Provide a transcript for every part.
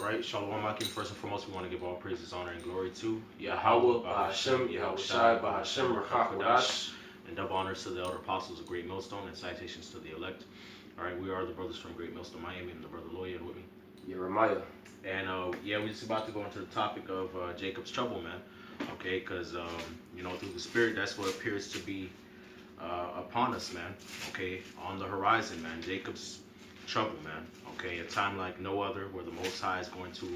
right, Shalom Akim. First and foremost, we want to give all praises, honor, and glory to Yahweh, Yahweh, Bahashem, Bahashem, Yahushai, Yahushai, Bahashem, Bahashem, Rakakwadash, Rakakwadash. and double honors to the elder apostles of Great Millstone and citations to the elect. All right, we are the brothers from Great Millstone, Miami, and the brother Lawyer with me. Jeremiah. And yeah, we're just about to go into the topic of Jacob's trouble, man. Okay, because through the Spirit, that's what appears to be upon us, man. Okay, on the horizon, man. Jacob's trouble, man. Okay, a time like no other, where the Most High is going to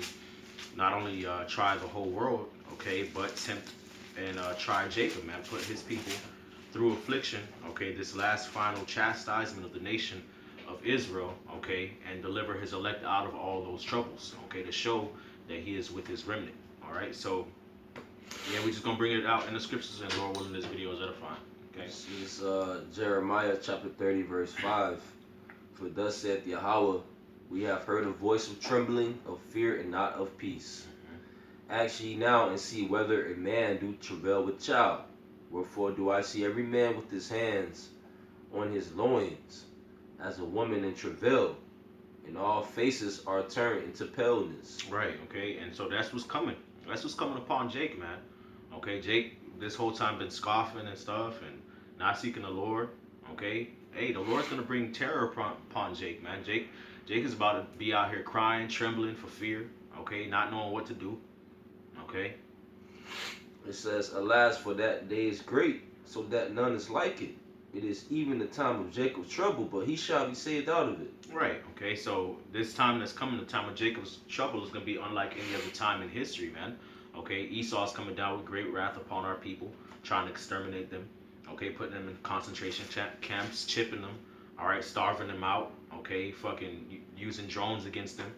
not only try the whole world, okay, but tempt and try Jacob, man. Put his people through affliction, okay. This last final chastisement of the nation of Israel, okay, and deliver his elect out of all those troubles, okay, to show that he is with his remnant. All right, so yeah, we're just gonna bring it out in the scriptures, and Lord willing, this video is edifying. Okay. This is Jeremiah chapter 30, verse 5. For thus saith Yahweh, we have heard a voice of trembling, of fear, and not of peace. Ask ye now and see whether a man do travail with child. Wherefore do I see every man with his hands on his loins, as a woman in travail, and all faces are turned into paleness. Right, okay, and so that's what's coming. That's what's coming upon Jake, man. Okay, Jake, this whole time been scoffing and stuff and not seeking the Lord. Okay, hey, the Lord's gonna bring terror upon Jake, man. Jake is about to be out here crying, trembling for fear. Okay, not knowing what to do. Okay. It says, alas, for that day is great, so that none is like it. It is even the time of Jacob's trouble, but he shall be saved out of it. Right, okay, so this time that's coming, the time of Jacob's trouble, is going to be unlike any other time in history, man. Okay, Esau's coming down with great wrath upon our people, trying to exterminate them. Okay, putting them in concentration camps, chipping them, all right, starving them out. Okay, fucking using drones against them.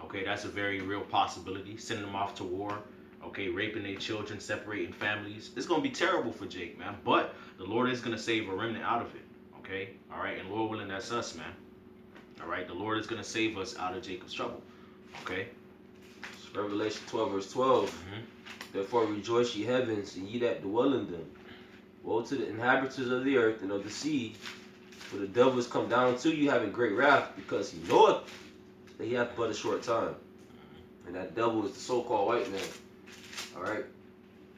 Okay, that's a very real possibility. Sending them off to war. Okay, raping their children, separating families. It's going to be terrible for Jake, man. But the Lord is going to save a remnant out of it. Okay, all right, and Lord willing, that's us, man. All right, the Lord is going to save us out of Jacob's trouble. Okay. It's Revelation 12, verse 12. Therefore rejoice, ye heavens, and ye that dwell in them. Woe to the inhabitants of the earth and of the sea, for the devil is come down to you having great wrath, because he knoweth that he hath but a short time. And that devil is the so-called white man. All right?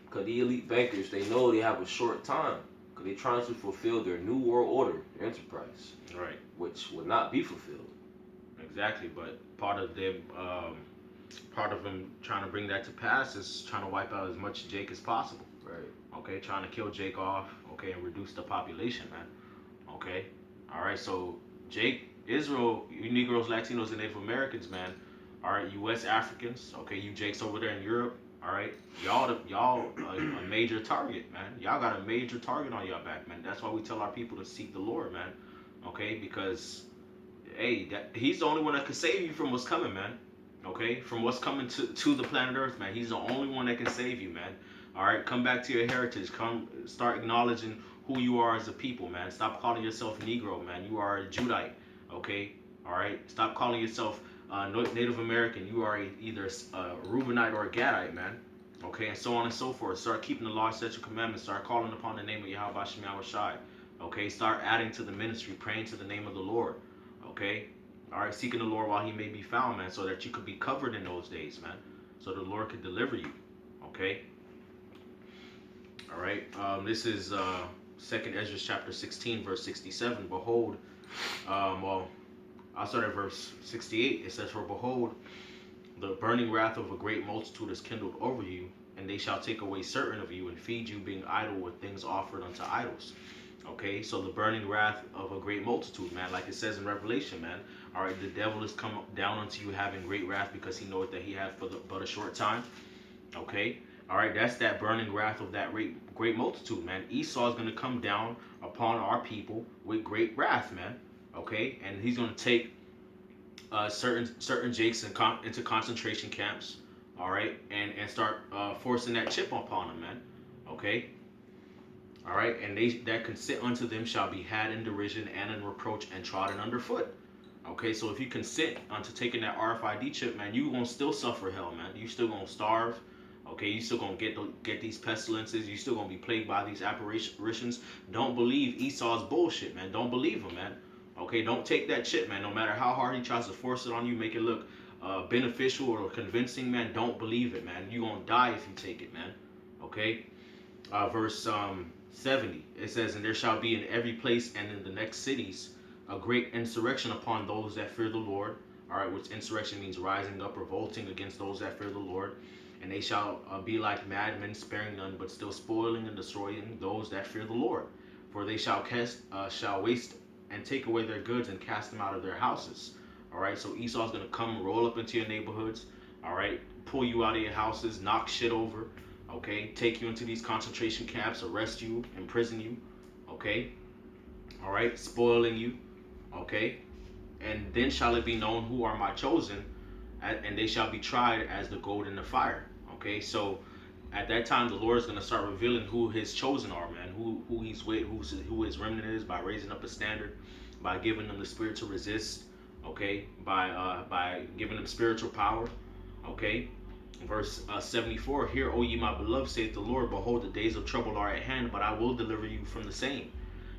Because the elite bankers, they know they have a short time, because they're trying to fulfill their new world order, their enterprise. Right. Which will not be fulfilled. Exactly, but part of them trying to bring that to pass is trying to wipe out as much Jake as possible. Right. Okay, trying to kill Jake off. Okay, and reduce the population, man. Okay. All right. So Jake, Israel, you Negroes, Latinos, and Native Americans, man. All right, you West Africans. Okay, you Jakes over there in Europe. All right, y'all a major target, man. Y'all got a major target on y'all back, man. That's why we tell our people to seek the Lord, man. Okay, because hey, he's the only one that can save you from what's coming, man. Okay, from what's coming to the planet Earth, man. He's the only one that can save you, man. All right, come back to your heritage. Come start acknowledging who you are as a people, man. Stop calling yourself Negro, man. You are a Judite. Okay, all right. Stop calling yourself Native American. You are either a Reubenite or a Gadite, man. Okay, and so on and so forth. Start keeping the law, statute, commandments. Start calling upon the name of Yahweh Shem Shai. Okay, start adding to the ministry, praying to the name of the Lord. Okay, all right, seeking the Lord while He may be found, man, so that you could be covered in those days, man, so the Lord could deliver you. Okay. All right. This is Second Ezra chapter 16, verse 67. Behold, I'll start at verse 68. It says, "For behold, the burning wrath of a great multitude is kindled over you, and they shall take away certain of you and feed you, being idle with things offered unto idols." Okay, so the burning wrath of a great multitude, man, like it says in Revelation, man. All right, the devil is come down unto you having great wrath, because he knoweth that he hath but a short time. Okay, all right, that's that burning wrath of that great multitude, man. Esau is going to come down upon our people with great wrath, man. Okay, and he's going to take certain Jakes into concentration camps, all right, and start forcing that chip upon them, man. Okay. All right, and they that consent unto them shall be had in derision and in reproach and trodden underfoot. Okay, so if you consent unto taking that RFID chip, man, you gonna still suffer hell, man. You still gonna starve. Okay, you still gonna get these pestilences. You still gonna be plagued by these apparitions. Don't believe Esau's bullshit, man. Don't believe him, man. Okay, don't take that chip, man. No matter how hard he tries to force it on you, make it look beneficial or convincing, man, don't believe it, man. You're gonna die if you take it, man. Okay. Verse 70, it says, and there shall be in every place and in the next cities a great insurrection upon those that fear the Lord. All right, which insurrection means rising up, revolting against those that fear the Lord. And they shall be like madmen, sparing none, but still spoiling and destroying those that fear the Lord. For they shall waste and take away their goods and cast them out of their houses. All right, so Esau's gonna come, roll up into your neighborhoods. All right, pull you out of your houses, knock shit over. Okay, take you into these concentration camps, arrest you, imprison you. Okay, all right, spoiling you. Okay, and then shall it be known who are my chosen, and they shall be tried as the gold in the fire. Okay, so at that time the Lord is going to start revealing who his chosen are, man, who he's with, who his remnant is, by raising up a standard, by giving them the spirit to resist. Okay, by giving them spiritual power. Okay, verse 74, hear, O ye my beloved, saith the Lord, behold, the days of trouble are at hand, but I will deliver you from the same.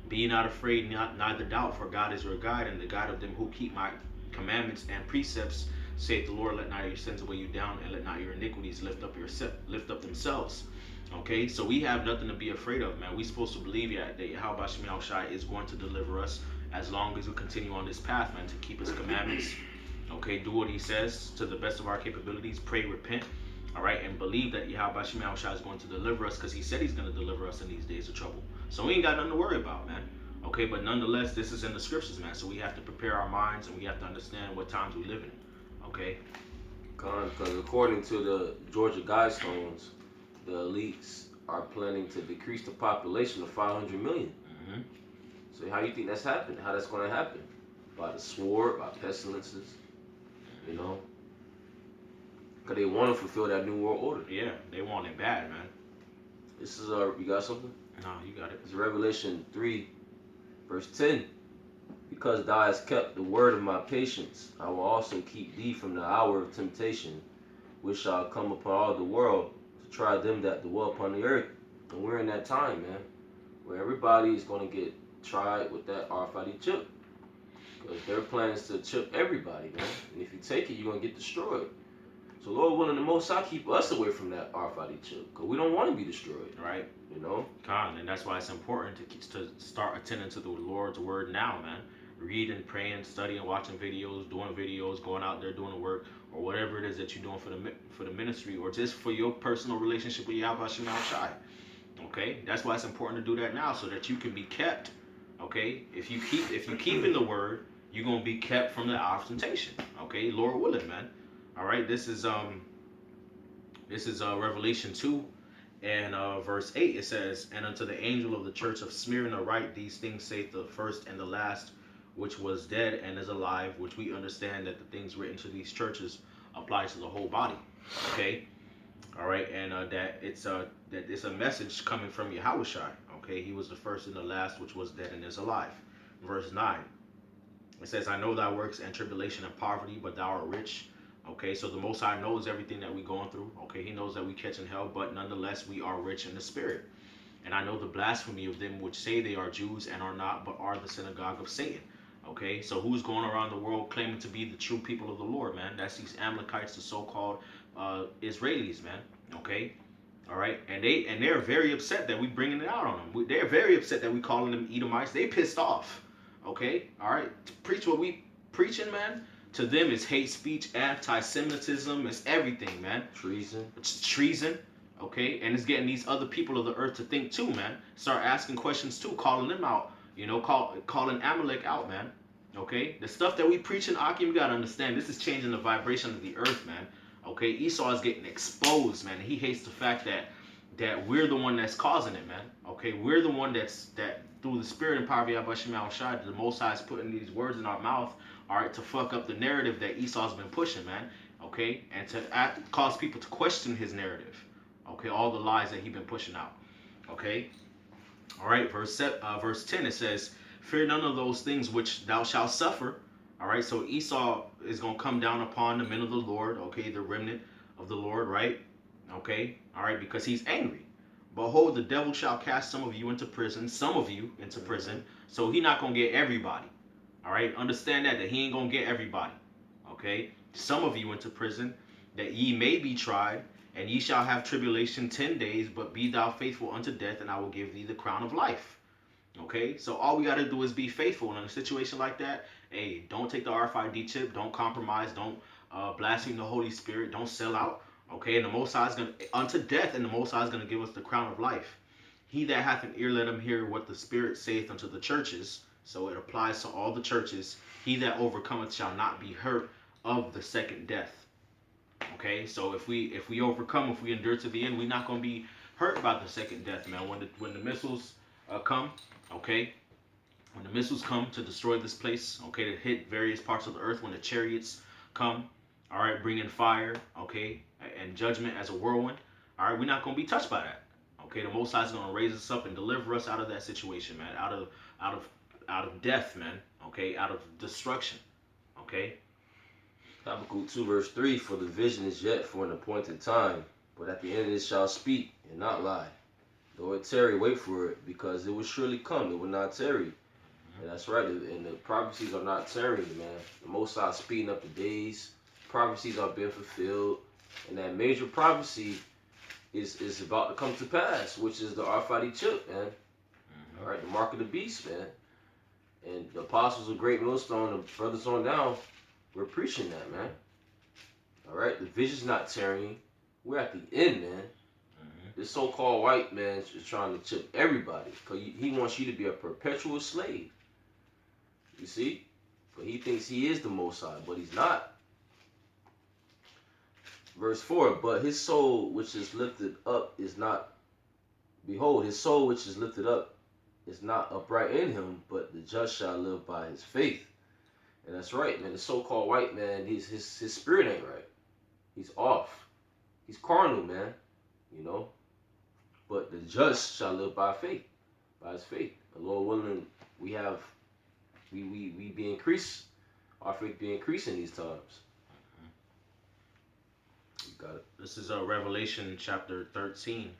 Be ye not afraid, neither doubt, for God is your guide, and the guide of them who keep my commandments and precepts, saith the Lord. Let not your sins weigh you down, and let not your iniquities lift up themselves. Okay, so we have nothing to be afraid of, man. We're supposed to believe that Yahweh Shemel Shai is going to deliver us as long as we continue on this path, man, to keep his commandments. Okay, do what he says to the best of our capabilities, pray, repent, all right, and believe that Yahweh Shemel Shai is going to deliver us, because he said he's going to deliver us in these days of trouble. So we ain't got nothing to worry about, man. Okay, but nonetheless, this is in the scriptures, man. So we have to prepare our minds, and we have to understand what times we live in. Okay. Because according to the Georgia Guidestones, the elites are planning to decrease the population to 500 million. Mm-hmm. So how do you think that's happening? How that's going to happen? By the sword, by pestilences, you know? Because they want to fulfill that new world order. Yeah, they want it bad, man. This is, you got something? No, you got it. It's Revelation 3, verse 10. Because thou hast kept the word of my patience, I will also keep thee from the hour of temptation, which shall come upon all the world to try them that dwell upon the earth. And we're in that time, man, where everybody is going to get tried with that RFID chip. Because their plan is to chip everybody, man. And if you take it, you're going to get destroyed. So Lord willing, the Most High keep us away from that RFID chip, because we don't want to be destroyed. Right. You know? And that's why it's important to start attending to the Lord's word now, man. Reading, praying, studying, watching videos, doing videos, going out there doing the work, or whatever it is that you're doing for the ministry, or just for your personal relationship with Yahweh Shemel Shai. Okay, that's why it's important to do that now, so that you can be kept. Okay, if you keep in the word, you're gonna be kept from the hour of temptation. Okay, Lord willing, man. All right, this is Revelation 2. And verse 8, it says, and unto the angel of the church of Smyrna write, these things saith the first and the last, which was dead and is alive, which we understand that the things written to these churches apply to the whole body. Okay, all right, and that it's a message coming from Yahushua. Okay, he was the first and the last, which was dead and is alive. Verse 9, it says, I know thy works and tribulation and poverty, but thou art rich. Okay, so the Most High knows everything that we're going through. Okay, he knows that we catching hell, but nonetheless we are rich in the spirit. And I know the blasphemy of them which say they are Jews and are not, but are the synagogue of Satan. Okay, so who's going around the world claiming to be the true people of the Lord, man? That's these Amalekites, the so-called Israelis, man. Okay, all right, and they're very upset that we bringing it out on them. They're very upset that we calling them Edomites. They pissed off. Okay, all right, to preach what we preaching, man. To them, it's hate speech, anti-Semitism, it's everything, man. Treason. It's treason, okay? And it's getting these other people of the earth to think too, man. Start asking questions too, calling them out. You know, calling Amalek out, man. Okay? The stuff that we preach in Akim, you gotta understand, this is changing the vibration of the earth, man. Okay? Esau is getting exposed, man. He hates the fact that we're the one that's causing it, man. Okay? We're the one that through the spirit and power of Yahweh Shemel Shai, the Most High is putting these words in our mouth. All right, to fuck up the narrative that Esau's been pushing, man. Okay, and to cause people to question his narrative. Okay, all the lies that he's been pushing out. Okay, all right. Verse 10, it says, "Fear none of those things which thou shalt suffer." All right, so Esau is gonna come down upon the men of the Lord. Okay, the remnant of the Lord, right? Okay, all right, because he's angry. Behold, the devil shall cast some of you into prison, So he's not gonna get everybody. All right, understand that he ain't gonna get everybody. Okay, some of you into prison, that ye may be tried, and ye shall have tribulation 10 days, but be thou faithful unto death, and I will give thee the crown of life. Okay, so all we got to do is be faithful. And in a situation like that, hey, don't take the RFID chip, don't compromise, don't blaspheme the Holy Spirit, don't sell out. Okay, and the Most High is going to, unto death, and the Most High is going to give us the crown of life. He that hath an ear, let him hear what the Spirit saith unto the churches. So it applies to all the churches. He that overcometh shall not be hurt of the second death. Okay, so if we overcome, if we endure to the end, we're not going to be hurt about the second death, man. When the missiles come, okay, when the missiles come to destroy this place, okay, to hit various parts of the earth, when the chariots come, all right, bringing fire, okay, and judgment as a whirlwind, all right, we're not going to be touched by that. Okay, the Most High is going to raise us up and deliver us out of that situation, man, out of death, man, okay, out of destruction, okay. Habakkuk 2 verse 3, for the vision is yet for an appointed time, but at the end it shall speak and not lie. Though it tarry, wait for it, because it will surely come, it will not tarry. And that's right, and the prophecies are not tarrying, man. The Most High is speeding up the days, prophecies are being fulfilled, and that major prophecy is about to come to pass, which is the RFID chip, man. All right, the mark of the beast, man. And the apostles of Great Millstone, the brothers on down, we're preaching that, man. All right, the vision's not tarrying. We're at the end, man. This so-called white man is trying to chip everybody because he wants you to be a perpetual slave. You see? But he thinks he is the Most High, but he's not. Verse 4, but his soul which is lifted up is not, behold, his soul which is lifted up is not upright in him, but the just shall live by his faith. And that's right, man. The so-called white man, his spirit ain't right. He's off. He's carnal, man. You know? But the just shall live by faith, by his faith. The Lord willing, we be increased, our faith be increasing these times. You got it. This is Revelation chapter 13.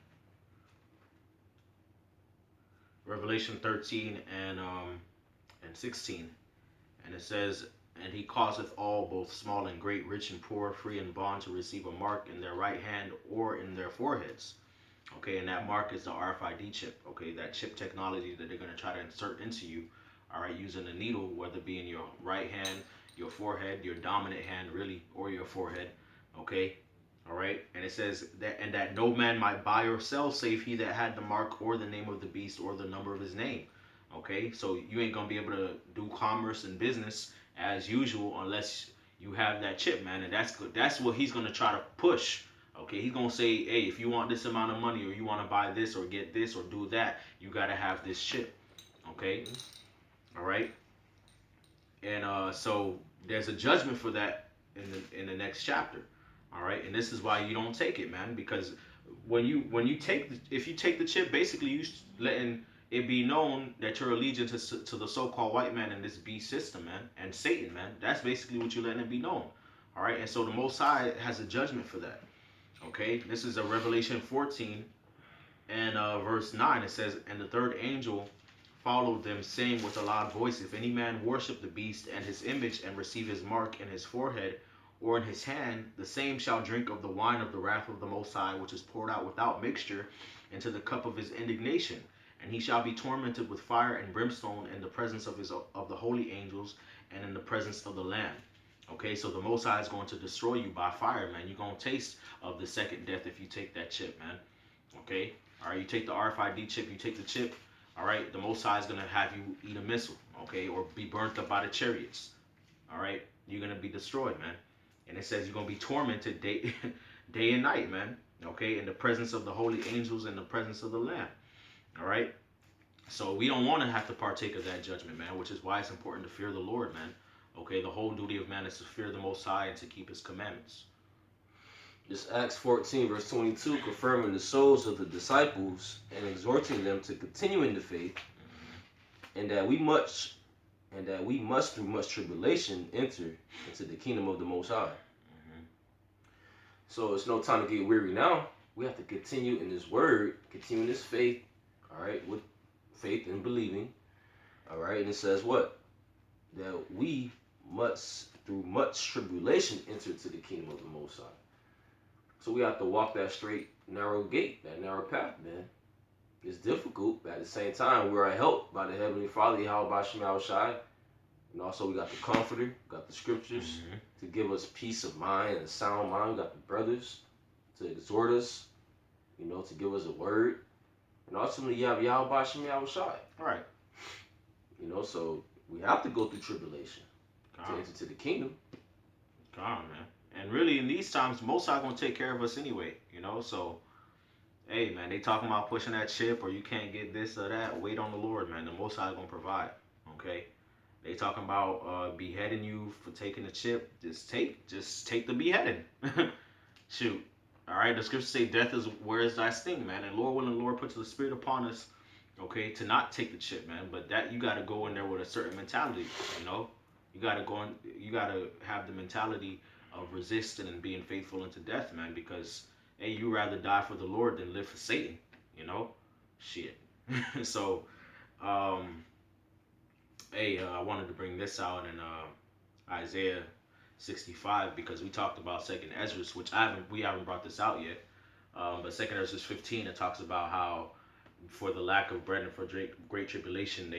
Revelation 13 and 16. And it says, and he causeth all, both small and great, rich and poor, free and bond, to receive a mark in their right hand or in their foreheads. Okay, and that mark is the RFID chip. Okay, that chip technology that they're going to try to insert into you, all right, using a needle, whether it be in your right hand, your forehead, your dominant hand, really, or your forehead. Okay, all right, and it says that no man might buy or sell save he that had the mark or the name of the beast or the number of his name. Okay, so you ain't gonna be able to do commerce and business as usual unless you have that chip, man, and that's good. That's what he's gonna try to push. Okay, he's gonna say, hey, if you want this amount of money or you want to buy this or get this or do that, you gotta have this chip. Okay, all right, and so there's a judgment for that in the next chapter. All right, and this is why you don't take it, man, because when you take if you take the chip, basically you letting it be known that you're allegiant to the so-called white man and this beast system, man, and Satan, man. That's basically what you're letting it be known. All right, and so the Most High has a judgment for that. Okay, this is a Revelation 14 and verse 9. It says, and the third angel followed them, saying with a loud voice, if any man worship the beast and his image and receive his mark in his forehead or in his hand, the same shall drink of the wine of the wrath of the Most High, which is poured out without mixture into the cup of his indignation. And he shall be tormented with fire and brimstone in the presence of the holy angels and in the presence of the Lamb. Okay, so the Most High is going to destroy you by fire, man. You're going to taste of the second death if you take that chip, man. Okay, all right, you take the RFID chip, you take the chip, all right, the Most High is going to have you eat a missile, okay, or be burnt up by the chariots. All right, you're going to be destroyed, man. And it says you're going to be tormented day and night, man. Okay, in the presence of the holy angels and the presence of the Lamb. All right, so we don't want to have to partake of that judgment, man, which is why it's important to fear the Lord, man. Okay, the whole duty of man is to fear the Most High and to keep his commandments. This Acts 14 verse 22, confirming the souls of the disciples and exhorting them to continue in the faith, and that we must through much tribulation enter into the kingdom of the Most High. So it's no time to get weary now. We have to continue in this word, continue in this faith, all right, with faith and believing, all right. And it says what? That we must through much tribulation enter to the kingdom of the Most High. So we have to walk that straight, narrow gate, that narrow path, man. It's difficult, but at the same time, we are helped by the Heavenly Father, Yahweh Shem Shai. And also we got the Comforter, got the Scriptures to give us peace of mind and a sound mind. We got the brothers to exhort us, to give us a word. And ultimately, you have Yahweh Shem Shai. Right. So we have to go through tribulation to enter to the kingdom. Come on, man. And really, in these times, Most High gonna take care of us anyway, So, hey, man, they talking about pushing that chip or you can't get this or that. Wait on the Lord, man. The Most High gonna provide. Okay. They talking about beheading you for taking the chip. Just take the beheading. Shoot. All right. The scriptures say death is where is thy sting, man. And Lord willing, the Lord puts the Spirit upon us. Okay, to not take the chip, man. But that you got to go in there with a certain mentality. You got to go in. You got to have the mentality of resisting and being faithful unto death, man, because hey, you rather die for the Lord than live for Satan, shit. So I wanted to bring this out in Isaiah 65 because we talked about Second Ezra, which we haven't brought this out yet, but Second Ezra 15, it talks about how for the lack of bread and for great tribulation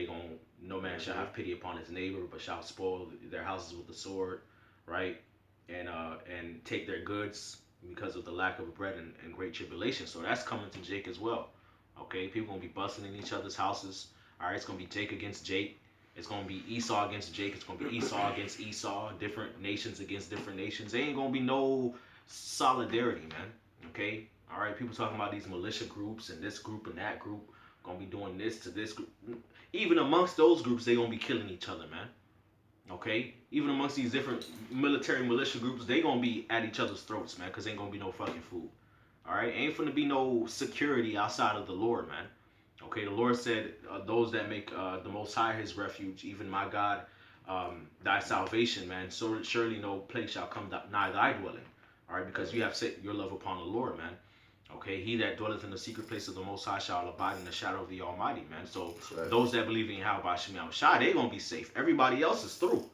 no man shall have pity upon his neighbor, but shall spoil their houses with the sword, right? And take their goods because of the lack of bread and great tribulation. So that's coming to Jake as well. Okay, people gonna be busting in each other's houses. All right, it's gonna be Jake against Jake. It's gonna be Esau against Jake. It's gonna be Esau against Esau. Different nations against different nations. There ain't gonna be no solidarity, man. Okay. All right, people talking about these militia groups and this group and that group gonna be doing this to this group. Even amongst those groups, they gonna be killing each other, man. Okay, even amongst these different military militia groups, they gonna be at each other's throats, man, because ain't gonna be no fucking food. All right, ain't gonna be no security outside of the Lord, man. Okay, the Lord said, those that make the Most High his refuge, even my God, thy salvation, man, so surely no plague shall come nigh thy dwelling. All right, because you have set your love upon the Lord, man. Okay, he that dwelleth in the secret place of the Most High shall abide in the shadow of the Almighty, man. So those that believe in Yahweh Shem Shai, they gonna be safe. Everybody else is through.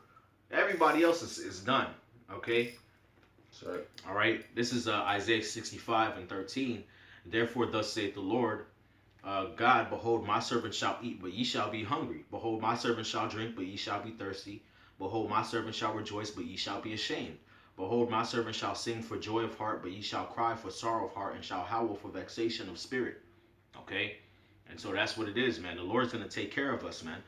Everybody else is done. Okay. That's right. All right. This is Isaiah 65 and 13. Therefore, thus saith the Lord God, behold, my servant shall eat, but ye shall be hungry. Behold, my servant shall drink, but ye shall be thirsty. Behold, my servant shall rejoice, but ye shall be ashamed. Behold, my servant shall sing for joy of heart, but ye shall cry for sorrow of heart, and shall howl for vexation of spirit. Okay? And so that's what it is, man. The Lord's going to take care of us, man.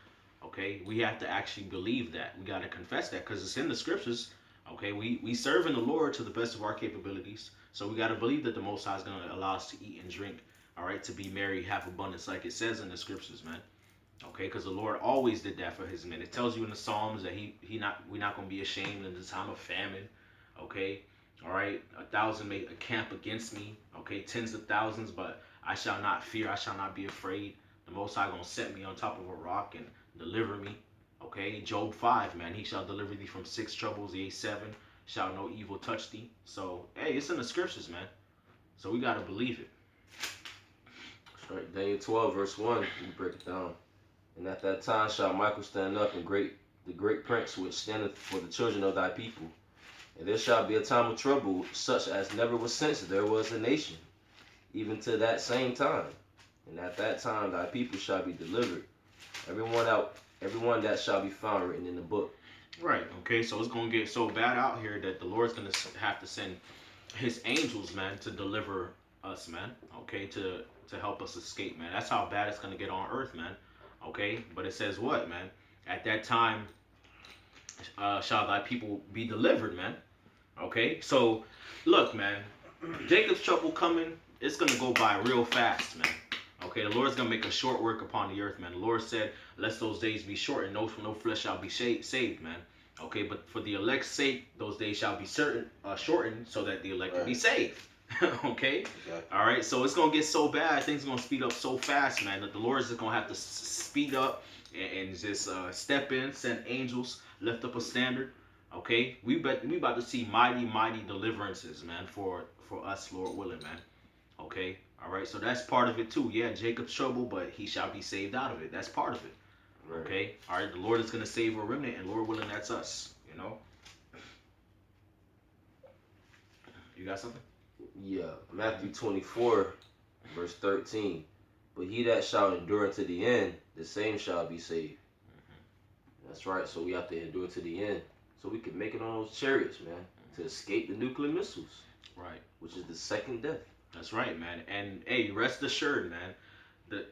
Okay? We have to actually believe that. We got to confess that because it's in the scriptures. Okay? We serve in the Lord to the best of our capabilities. So we got to believe that the Most High is going to allow us to eat and drink. All right? To be merry, have abundance, like it says in the scriptures, man. Okay? Because the Lord always did that for his men. It tells you in the Psalms that we're not going to be ashamed in the time of famine. Okay, all right, 1,000 may camp against me, okay, tens of thousands, but I shall not fear, I shall not be afraid. The Most High gonna set me on top of a rock and deliver me. Okay, Job 5, man, he shall deliver thee from 6 troubles, yea 7, shall no evil touch thee. So, hey, it's in the scriptures, man. So we gotta believe it. That's right. Daniel 12, verse 1, we break it down. And at that time shall Michael stand up, and the great prince which standeth for the children of thy people. And there shall be a time of trouble, such as never was since there was a nation, even to that same time. And at that time thy people shall be delivered, everyone that shall be found written in the book. Right, okay, so it's going to get so bad out here that the Lord's going to have to send his angels, man, to deliver us, man, okay, to help us escape, man. That's how bad it's going to get on earth, man, okay? But it says what, man? At that time shall thy people be delivered, man. Okay, so look, man, Jacob's trouble coming, it's gonna go by real fast, man. Okay, the Lord's gonna make a short work upon the earth, man. The Lord said, lest those days be shortened, no flesh shall be saved, man. Okay, but for the elect's sake, those days shall be shortened, so that the elect will be saved. Okay, exactly. All right, so it's gonna get so bad, things are gonna speed up so fast, man, that the Lord is just gonna have to speed up and just step in, send angels, lift up a standard. Okay, we about to see mighty deliverances, man, for us, Lord willing, man. Okay, all right, so that's part of it too. Yeah, Jacob's trouble, but he shall be saved out of it. That's part of it. Right. Okay, all right, the Lord is gonna save a remnant, and Lord willing, that's us. got something? Yeah, Matthew 24, verse 13. But he that shall endure unto the end, the same shall be saved. That's right. So we have to endure to the end, so we can make it on those chariots, man, to escape the nuclear missiles. Right. Which is the second death. That's right, man. And hey, rest assured, man,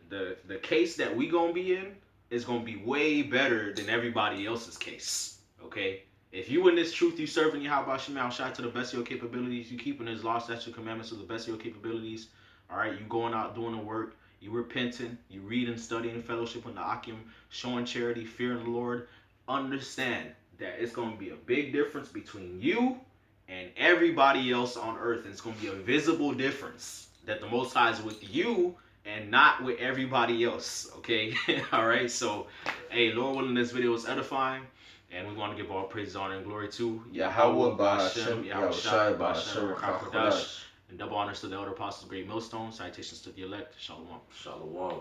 the case that we gonna be in is gonna be way better than everybody else's case. Okay? If you in this truth, you serving Yahweh Shema Shai to the best of your capabilities, you keeping his law, statute, commandments to the best of your capabilities. All right, you going out doing the work, you repenting, you reading, studying, fellowship with the Akim, showing charity, fearing the Lord. Understand that it's gonna be a big difference between you and everybody else on earth, and it's going to be a visible difference that the Most High is with you and not with everybody else. Okay. All right, so hey, Lord willing, this video is edifying, and we want to give all praise, honor, and glory to Yahweh Ba'ashem, Yahweh Shai Ba'ashem Rakakodash, and double honors to the elder apostles, great millstone, citations to the elect. Shalom. Shalom.